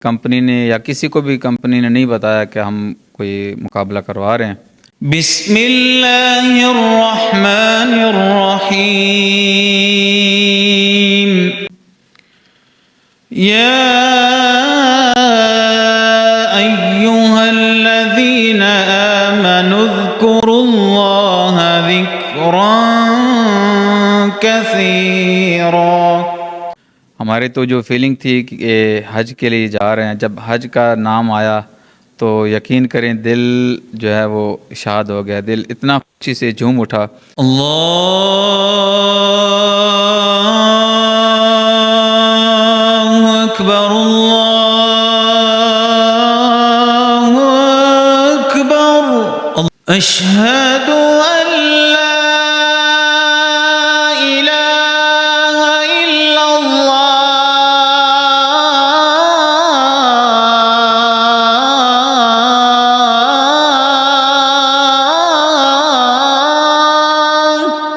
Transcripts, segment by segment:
Company نے یا کسی کو بھی کمپنی نے نہیں بتایا کہ ہم کوئی مقابلہ کروا رہے ہیں۔ بسم اللہ الرحمن الرحیم یا ایہا الذین آمنوا اذکروا اللہ ذکرا کثیرا۔ ہمارے تو جو فیلنگ تھی کہ حج کے لیے جا رہے ہیں، جب حج کا نام آیا تو یقین کریں دل جو ہے وہ شاد ہو گیا، دل اتنا خوشی سے جھوم اٹھا۔ اللہ اکبر اللہ اکبر اشہد ان لا الہ الا اللہ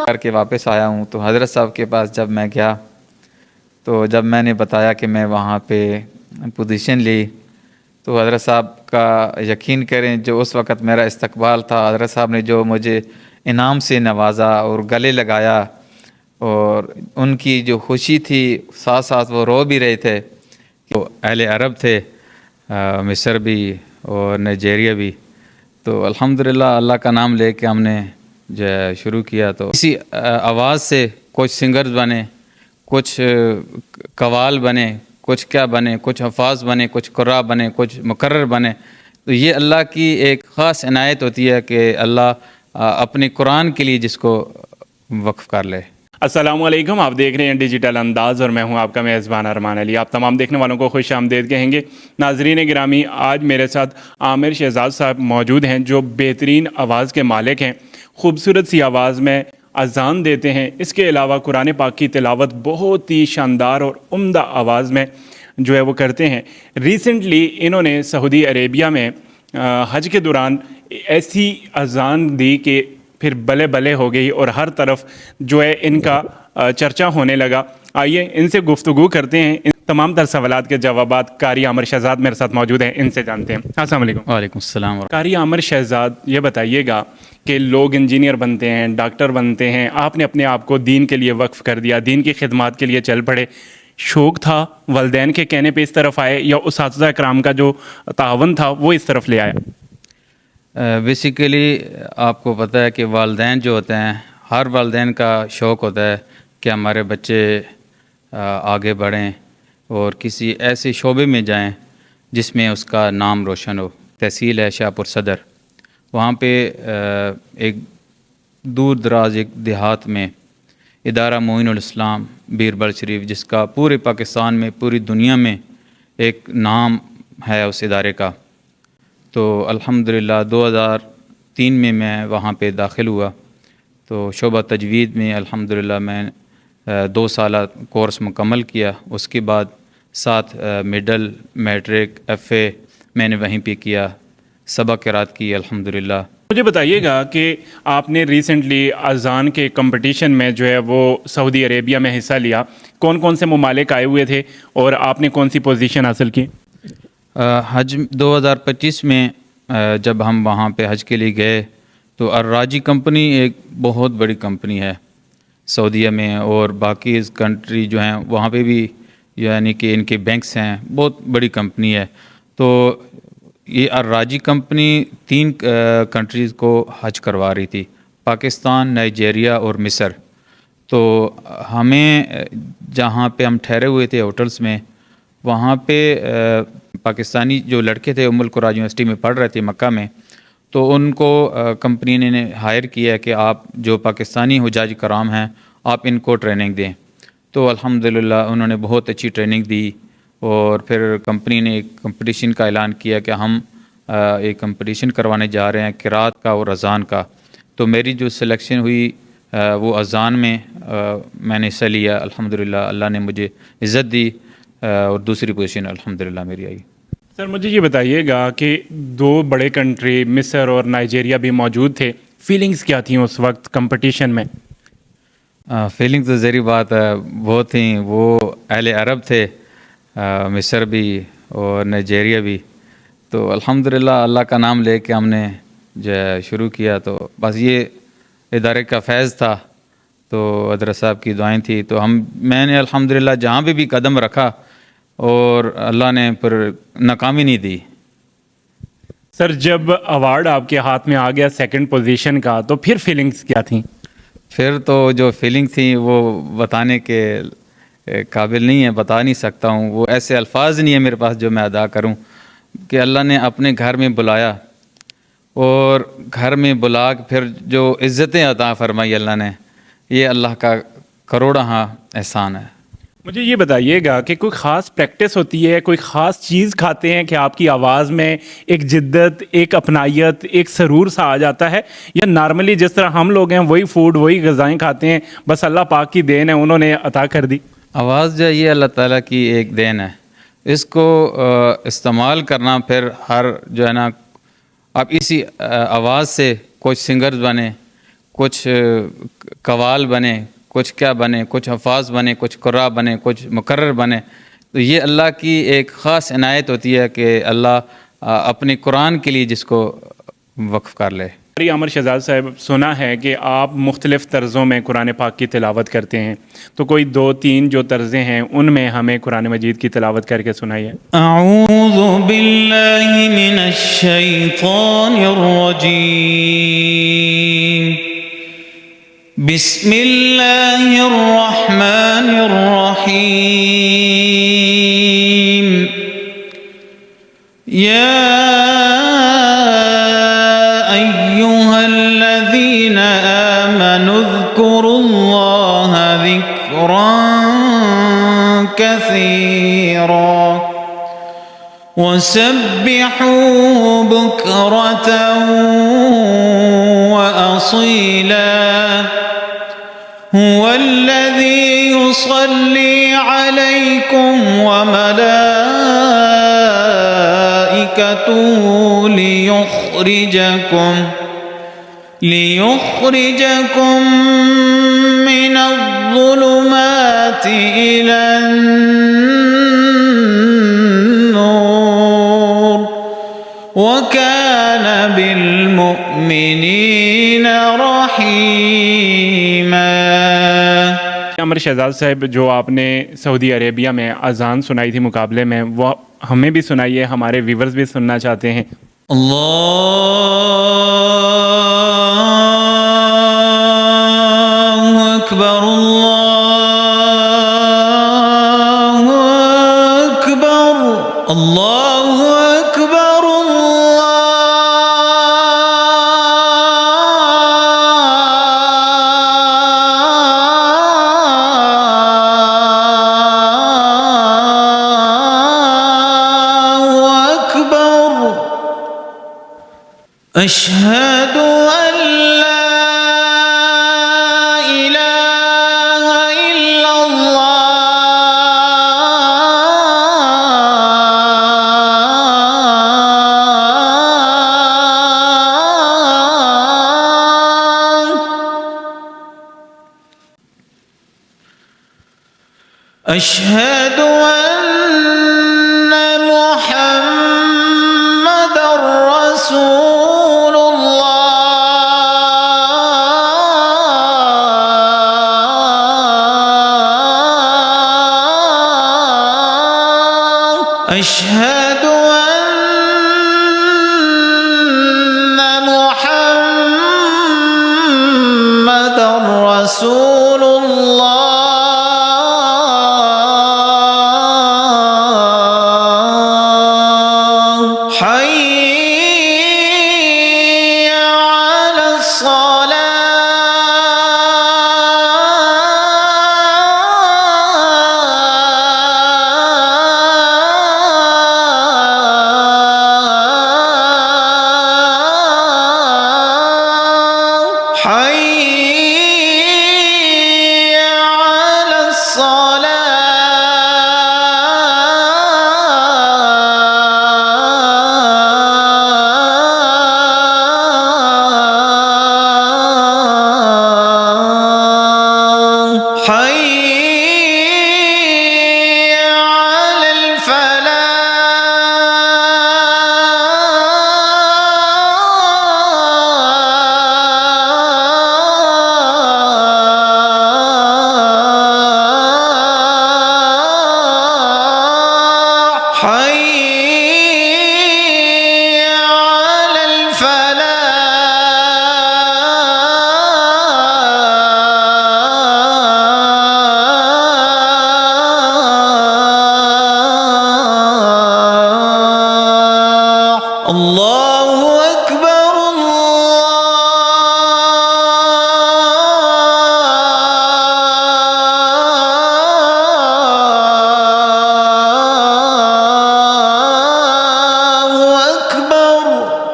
کر کے واپس آیا ہوں۔ تو حضرت صاحب کے پاس جب میں گیا تو جب میں نے بتایا کہ میں وہاں پہ پوزیشن لی تو حضرت صاحب کا یقین کریں جو اس وقت میرا استقبال تھا، حضرت صاحب نے جو مجھے انعام سے نوازا اور گلے لگایا، اور ان کی جو خوشی تھی ساتھ ساتھ وہ رو بھی رہے تھے کہ وہ اہل عرب تھے، مصر بھی اور نائجیریا بھی۔ تو الحمدللہ اللہ کا نام لے کے ہم نے جو ہے شروع کیا۔ تو اسی آواز سے کچھ سنگرز بنے، کچھ قوال بنے، کچھ کیا بنے، کچھ حفاظ بنے، کچھ قراء بنے، کچھ مقرر بنے۔ تو یہ اللہ کی ایک خاص عنایت ہوتی ہے کہ اللہ اپنے قرآن کے لیے جس کو وقف کر لے۔ السلام علیکم، آپ دیکھ رہے ہیں ڈیجیٹل انداز اور میں ہوں آپ کا میزبان ارمان علی۔ آپ تمام دیکھنے والوں کو خوش آمدید کہیں گے۔ ناظرین گرامی، آج میرے ساتھ عامر شہزاد صاحب موجود ہیں جو بہترین آواز کے مالک ہیں، خوبصورت سی آواز میں اذان دیتے ہیں۔ اس کے علاوہ قرآن پاک کی تلاوت بہت ہی شاندار اور عمدہ آواز میں جو ہے وہ کرتے ہیں۔ ریسنٹلی انہوں نے سعودی عربیہ میں حج کے دوران ایسی اذان دی کہ پھر بلے بلے ہو گئی اور ہر طرف جو ہے ان کا چرچا ہونے لگا۔ آئیے ان سے گفتگو کرتے ہیں، ان تمام تر سوالات کے جوابات قاری عامر شہزاد میرے ساتھ موجود ہیں، ان سے جانتے ہیں۔ السلام علیکم۔ وعلیکم السلام۔ قاری عامر شہزاد، یہ بتائیے گا کہ لوگ انجینئر بنتے ہیں، ڈاکٹر بنتے ہیں، آپ نے اپنے آپ کو دین کے لیے وقف کر دیا، دین کی خدمات کے لیے چل پڑے۔ شوق تھا، والدین کے کہنے پہ اس طرف آئے، یا اساتذہ کرام کا جو تعاون تھا وہ اس طرف لے آیا؟ بیسیکلی آپ کو پتہ ہے کہ والدین جو ہوتے ہیں، ہر والدین کا شوق ہوتا ہے کہ ہمارے بچے آگے بڑھیں اور کسی ایسے شعبے میں جائیں جس میں اس کا نام روشن ہو۔ تحصیل ہے شاہپور صدر، وہاں پہ ایک دور دراز ایک دیہات میں ادارہ معین الاسلام بیربل شریف، جس کا پورے پاکستان میں پوری دنیا میں ایک نام ہے اس ادارے کا۔ تو الحمدللہ 2003 میں وہاں پہ داخل ہوا۔ تو شعبہ تجوید میں الحمدللہ میں 2 سالہ کورس مکمل کیا، اس کے بعد 7 مڈل میٹرک FA میں نے وہیں پہ کیا، سبق قرات کی الحمدللہ۔ مجھے بتائیے گا کہ آپ نے ریسنٹلی اذان کے کمپٹیشن میں جو ہے وہ سعودی عربیہ میں حصہ لیا، کون کون سے ممالک آئے ہوئے تھے اور آپ نے کون سی پوزیشن حاصل کی؟ حج 2025 میں جب ہم وہاں پہ حج کے لیے گئے تو الراجی کمپنی ایک بہت بڑی کمپنی ہے سعودیہ میں، اور باقی کنٹری جو ہیں وہاں پہ بھی یعنی کہ ان کے بینکس ہیں، بہت بڑی کمپنی ہے۔ تو یہ الراجی کمپنی 3 کنٹریز کو حج کروا رہی تھی، پاکستان، نائجیریا اور مصر۔ تو ہمیں جہاں پہ ہم ٹھہرے ہوئے تھے ہوٹلس میں، وہاں پہ پاکستانی جو لڑکے تھے ام القریٰ یونیورسٹی میں پڑھ رہے تھے مکہ میں، تو ان کو کمپنی نے ہائر کیا کہ آپ جو پاکستانی حجاج کرام ہیں آپ ان کو ٹریننگ دیں۔ تو الحمدللہ انہوں نے بہت اچھی ٹریننگ دی، اور پھر کمپنی نے ایک کمپٹیشن کا اعلان کیا کہ ہم ایک کمپٹیشن کروانے جا رہے ہیں قرات کا اور اذان کا۔ تو میری جو سلیکشن ہوئی وہ اذان میں نے حصہ لیا الحمدللہ، اللہ نے مجھے عزت دی، اور دوسری پوزیشن الحمدللہ میری آئی۔ سر مجھے یہ بتائیے گا کہ 2 بڑے کنٹری مصر اور نائجیریا بھی موجود تھے، فیلنگز کیا تھیں اس وقت کمپٹیشن میں؟ فیلنگ تو ظاہری بات ہے بہت تھیں، وہ اہل عرب تھے، مصر بھی اور نائجیریا بھی. تو الحمدللہ اللہ کا نام لے کے ہم نے جو ہے شروع کیا. تو بس یہ ادارے کا فیض تھا, تو حضرت صاحب کی دعائیں تھی, تو میں نے الحمدللہ جہاں پہ بھی قدم رکھا اور اللہ نے پھر ناکامی نہیں دی. سر جب ایوارڈ آپ کے ہاتھ میں آ گیا سیکنڈ پوزیشن کا, تو پھر فیلنگز کیا تھیں؟ پھر تو جو فیلنگ تھی وہ بتانے کے قابل نہیں ہے, بتا نہیں سکتا ہوں. وہ ایسے الفاظ نہیں ہے میرے پاس جو میں ادا کروں, کہ اللہ نے اپنے گھر میں بلایا, اور گھر میں بلا کے پھر جو عزتیں عطا فرمائی اللہ نے, یہ اللہ کا کروڑا احسان ہے. مجھے یہ بتائیے گا کہ کوئی خاص پریکٹس ہوتی ہے, کوئی خاص چیز کھاتے ہیں کہ آپ کی آواز میں ایک جدت, ایک اپنائیت, ایک سرور سا آ جاتا ہے, یا نارملی جس طرح ہم لوگ ہیں وہی فوڈ وہی غذائیں کھاتے ہیں, بس اللہ پاک کی دین ہے, انہوں نے عطا کر دی؟ آواز جو ہے یہ اللہ تعالیٰ کی ایک دین ہے. اس کو استعمال کرنا, پھر ہر جو ہے نا, آپ اسی آواز سے کچھ سنگرز بنے, کچھ قوال بنے, کچھ کیا بنے, کچھ حفاظ بنے, کچھ قراء بنے, کچھ مقرر بنے. تو یہ اللہ کی ایک خاص عنایت ہوتی ہے کہ اللہ اپنے قرآن کے لیے جس کو وقف کر لے. عامر شہزاد صاحب, سنا ہے کہ آپ مختلف طرزوں میں قرآن پاک کی تلاوت کرتے ہیں, تو کوئی 2-3 جو طرزیں ہیں ان میں ہمیں قرآن مجید کی تلاوت کر کے سنائیے. اعوذ باللہ من الشیطان الرجیم, بسم اللہ الرحمن الرحیم, یا اذكروا الله ذكرا كثيرا وسبحوه بكرة وأصيلا, هو الذي يصلي عليكم وملائكته ليخرجكم من الظلمات إلى النور وكان بالمؤمنين رحيما. عامر شہزاد صاحب, جو آپ نے سعودی عربیہ میں اذان سنائی تھی مقابلے میں, وہ ہمیں بھی سنائیے, ہمارے ویورز بھی سننا چاہتے ہیں. اللہ اکبر, اللہ اکبر, اللہ اکبر, اشہد ان لا الہ الا اللہ, اشہد ان محمد رسول اشہد ان محمد رسول اللہ.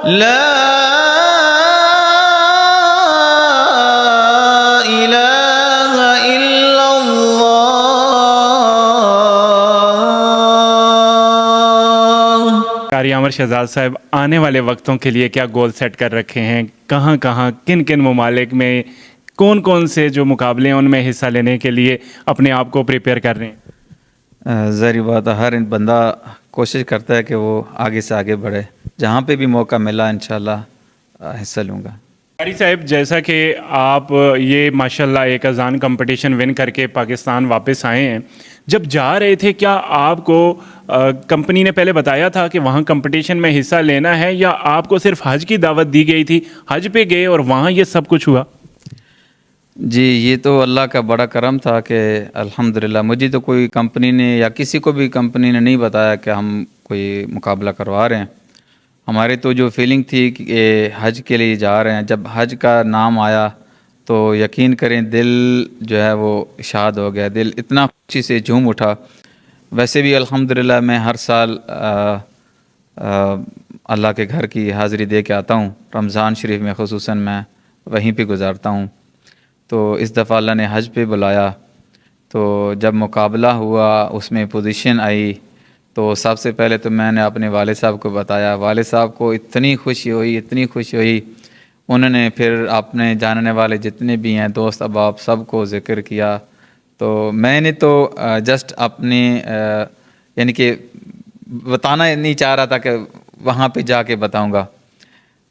لا الہ الا اللہ. قاری عامر شہزاد صاحب آنے والے وقتوں کے لیے کیا گول سیٹ کر رکھے ہیں؟ کہاں کہاں کن کن ممالک میں کون کون سے جو مقابلے ہیں ان میں حصہ لینے کے لیے اپنے آپ کو پریپیئر کر رہے ہیں؟ ظاہری بات ہے، ہر بندہ کوشش کرتا ہے کہ وہ آگے سے آگے بڑھے. جہاں پہ بھی موقع ملا انشاءاللہ حصہ لوں گا. قاری صاحب، جیسا کہ آپ یہ ماشاءاللہ ایک اذان کمپٹیشن ون کر کے پاکستان واپس آئے ہیں، جب جا رہے تھے کیا آپ کو کمپنی نے پہلے بتایا تھا کہ وہاں کمپٹیشن میں حصہ لینا ہے، یا آپ کو صرف حج کی دعوت دی گئی تھی، حج پہ گئے اور وہاں یہ سب کچھ ہوا؟ جی، یہ تو اللہ کا بڑا کرم تھا کہ الحمدللہ مجھے تو کوئی کمپنی نے یا کسی کو بھی کمپنی نے نہیں بتایا کہ ہم کوئی مقابلہ کروا رہے ہیں. ہمارے تو جو فیلنگ تھی کہ حج کے لیے جا رہے ہیں، جب حج کا نام آیا تو یقین کریں دل جو ہے وہ اشاد ہو گیا، دل اتنا خوشی سے جھوم اٹھا. ویسے بھی الحمدللہ میں ہر سال اللہ کے گھر کی حاضری دے کے آتا ہوں. رمضان شریف میں خصوصاً میں وہیں پہ گزارتا ہوں. تو اس دفعہ اللہ نے حج پہ بلایا، تو جب مقابلہ ہوا اس میں پوزیشن آئی تو سب سے پہلے تو میں نے اپنے والد صاحب کو بتایا. والد صاحب کو اتنی خوشی ہوئی، انہوں نے پھر اپنے جاننے والے جتنے بھی ہیں دوست احباب سب کو ذکر کیا. تو میں نے تو جسٹ اپنے یعنی کہ بتانا نہیں چاہ رہا تھا کہ وہاں پہ جا کے بتاؤں گا،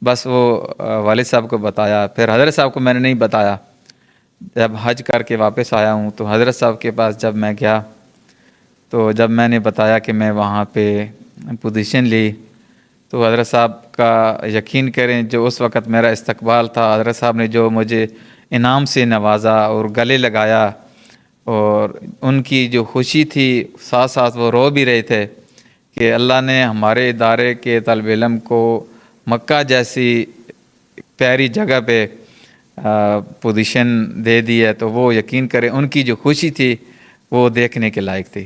بس وہ والد صاحب کو بتایا. پھر حضرت صاحب کو میں نے نہیں بتایا. جب حج کر کے واپس آیا ہوں تو حضرت صاحب کے پاس جب میں گیا تو جب میں نے بتایا کہ میں وہاں پہ پوزیشن لی تو حضرت صاحب کا یقین کریں جو اس وقت میرا استقبال تھا، حضرت صاحب نے جو مجھے انعام سے نوازا اور گلے لگایا، اور ان کی جو خوشی تھی ساتھ ساتھ وہ رو بھی رہے تھے کہ اللہ نے ہمارے ادارے کے طالب علم کو مکہ جیسی پیاری جگہ پہ پوزیشن دے دی ہے. تو وہ یقین کریں ان کی جو خوشی تھی وہ دیکھنے کے لائق تھی.